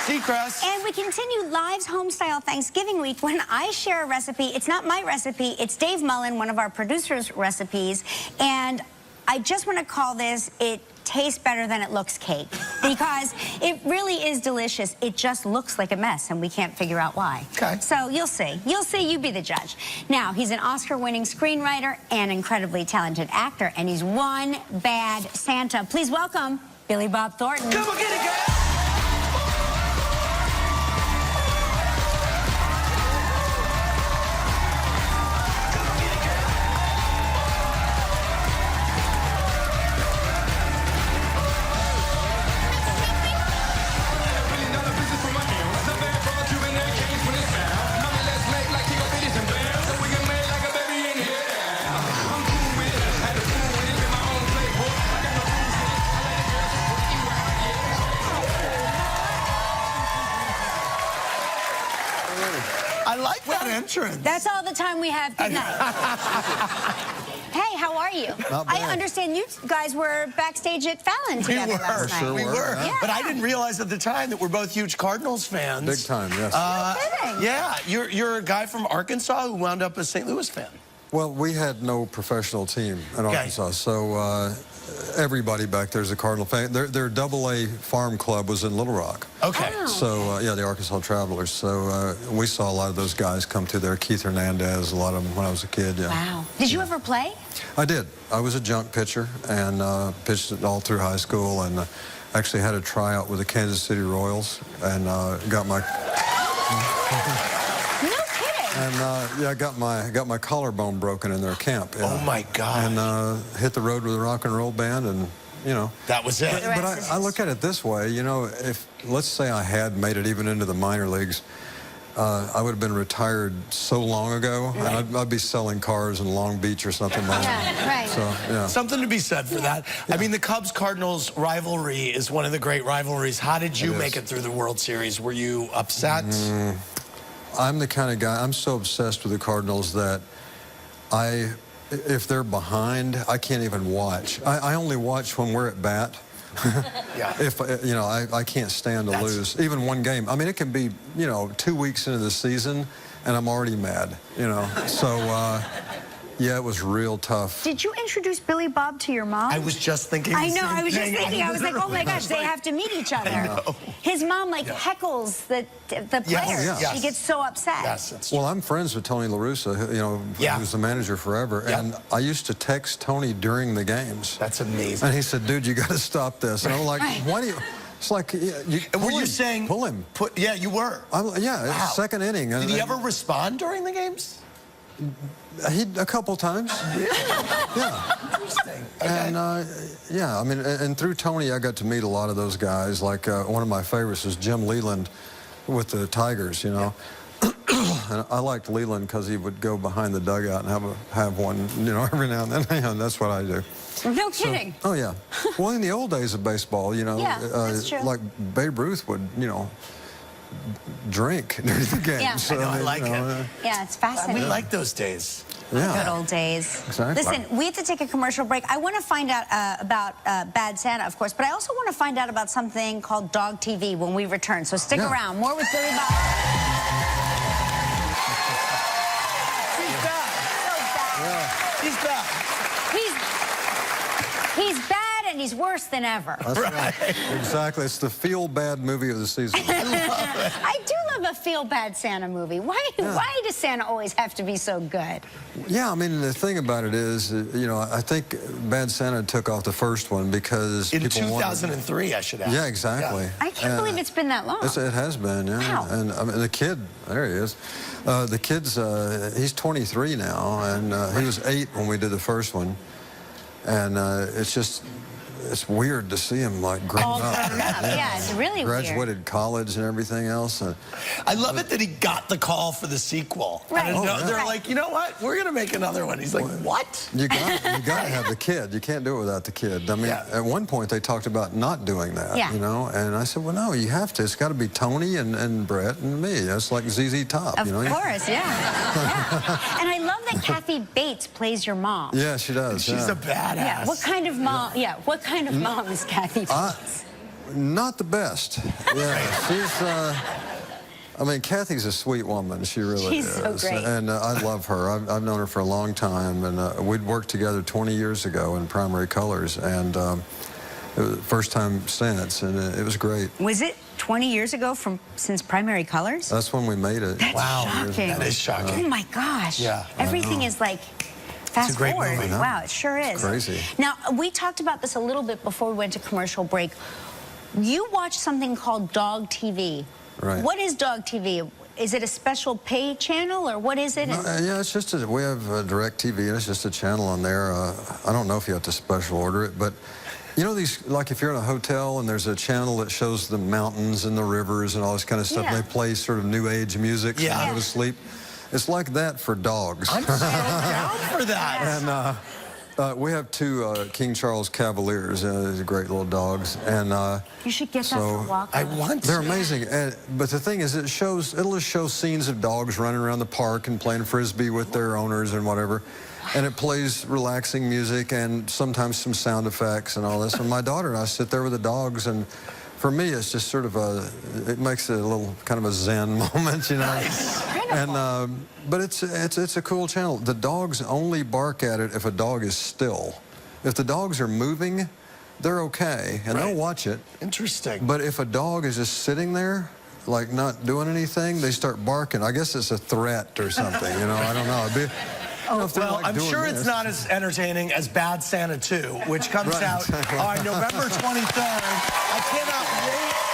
Seacrest. And we continue Live's Homestyle Thanksgiving Week. When I share a recipe, it's not my recipe, it's Dave Mullen, one of our producers' recipes. And I just want to call this, it tastes better than it looks cake. Because it really is delicious. It just looks like a mess, and we can't figure out why. Okay. So you'll see. You'll see, you be the judge. Now, he's an Oscar-winning screenwriter and incredibly talented actor, and he's one bad Santa. Please welcome Billy Bob Thornton. Come on, get it, girl. I like that entrance. That's all the time we have. Good night. Hey, how are you? Not bad. I understand you guys were backstage at Fallon together last night. Sure We were. Yeah. But I didn't realize at the time that we're both huge Cardinals fans. Big time, yes. No kidding. Yeah, you're a guy from Arkansas who wound up a St. Louis fan. Well, we had no professional team in Okay. Arkansas, so everybody back there is a Cardinal fan. Their AA farm club was in Little Rock. Okay. Oh. So, yeah, the Arkansas Travelers. So we saw a lot of those guys come through there. Keith Hernandez, a lot of them when I was a kid, yeah. Wow. Did you ever play? I did. I was a junk pitcher and pitched it all through high school, and actually had a tryout with the Kansas City Royals and got my... No kidding. And yeah, I got my collarbone broken in their camp. Yeah. Oh my God. And hit the road with a rock and roll band, and you know. That was it. But I look at it this way, you know, if let's say I had made it even into the minor leagues, I would have been retired so long ago, Right. and I'd be selling cars in Long Beach or something like that. Yeah, right. So yeah. Something to be said for that. I mean, the Cubs-Cardinals rivalry is one of the great rivalries. How did you make it through the World Series? Were you upset? I'm the kind of guy, I'm so obsessed with the Cardinals that if they're behind, I can't even watch. I only watch when we're at bat. Yeah. If, you know, I can't stand to lose, even one game. I mean, it can be, you know, 2 weeks into the season, and I'm already mad, you know. So, yeah, it was real tough. Did you introduce Billy Bob to your mom? I was just thinking the I know, same I was just thing. thinking, I was like, oh my gosh, they have to meet each other. know. His mom, like, heckles the players. yes. She gets so upset. Yes, it's true. Well, I'm friends with Tony La Russa, you know, Yeah. who was the manager forever, Yeah. and I used to text Tony during the games. That's amazing. And he said, dude, you got to stop this. And I'm like, why do you... It's like, Were you saying... Pull him. Yeah, you were. Yeah, Wow. second inning. Did he ever respond during the games? A couple times. Yeah. Interesting. Okay. And, yeah, I mean, and through Tony, I got to meet a lot of those guys. Like, one of my favorites is Jim Leland with the Tigers, you know. And I liked Leland because he would go behind the dugout and have one, you know, every now and then. And that's what I do. No kidding. Oh, yeah. Well, in the old days of baseball, you know, Yeah, that's true. like Babe Ruth would, you know, drink during the game. Yeah. So, I know, I like it. Yeah, it's fascinating. We like those days. Yeah. Good old days. Exactly. Listen, we have to take a commercial break. I want to find out about Bad Santa, of course, but I also want to find out about something called Dog TV when we return. So stick around. More with Billy Bob. He's back. So bad. He's back. He's bad and he's worse than ever. That's right. Exactly. It's the feel-bad movie of the season. I do love a feel-bad Santa movie. Why does Santa always have to be so good? Yeah, I mean, the thing about it is, you know, I think Bad Santa took off the first one because In people 2003, I should add. Yeah, exactly. I can't believe it's been that long. It has been, yeah. Wow. And I mean, the kid, there he is. The kid's, he's 23 now, and he was 8 when we did the first one. And it's weird to see him like grown up. Yeah, it's really Graduated weird. college and everything else. I love it that he got the call for the sequel. Right. And Oh, yeah. they're like, you know what? We're going to make another one. He's like, what? You got to have the kid. You can't do it without the kid. I mean, at one point they talked about not doing that, you know. And I said, well, no, you have to. It's got to be Tony and Brett and me. That's like ZZ Top, Of you know. course, yeah. And I love that Kathy Bates plays your mom. Yeah, she does. She's a badass. Yeah. What kind of mom? Yeah. What kind of mom is Kathy Bates? Not the best. Yeah, she's. I mean, Kathy's a sweet woman. She really is. She's so great. And I love her. I've known her for a long time, and we'd worked together 20 years ago in Primary Colors, and it was the first time since, and it was great. Was it 20 years ago since Primary Colors? That's when we made it. That's shocking. That is shocking. Oh my gosh. Yeah. Everything is like fast great forward. movie. Wow, it sure is. Crazy. Now, we talked about this a little bit before we went to commercial break. You watch something called Dog TV. Right. What is Dog TV? Is it a special pay channel, or what is it? No, yeah, it's just we have Direct TV, and it's just a channel on there. I don't know if you have to special order it, but you know these, like if you're in a hotel and there's a channel that shows the mountains and the rivers and all this kind of stuff, Yeah. and they play sort of new age music Yeah. to go to sleep. It's like that for dogs. I'm so down for that. And we have two King Charles Cavaliers, these great little dogs, and You should get that for a walk. I want to. they're amazing. But the thing is, it'll just show scenes of dogs running around the park and playing frisbee with their owners and whatever. And it plays relaxing music and sometimes some sound effects and all this. And my daughter and I sit there with the dogs, and for me, it's just sort of it makes it a little kind of a zen moment, you know. Nice. And but it's a cool channel. The dogs only bark at it if a dog is still. If the dogs are moving, they're okay, and they'll watch it. Interesting. But if a dog is just sitting there, like not doing anything, they start barking. I guess it's a threat or something, you know. I don't know. Well, I'm sure it's not as entertaining as Bad Santa 2, which comes out on November 23rd. I cannot wait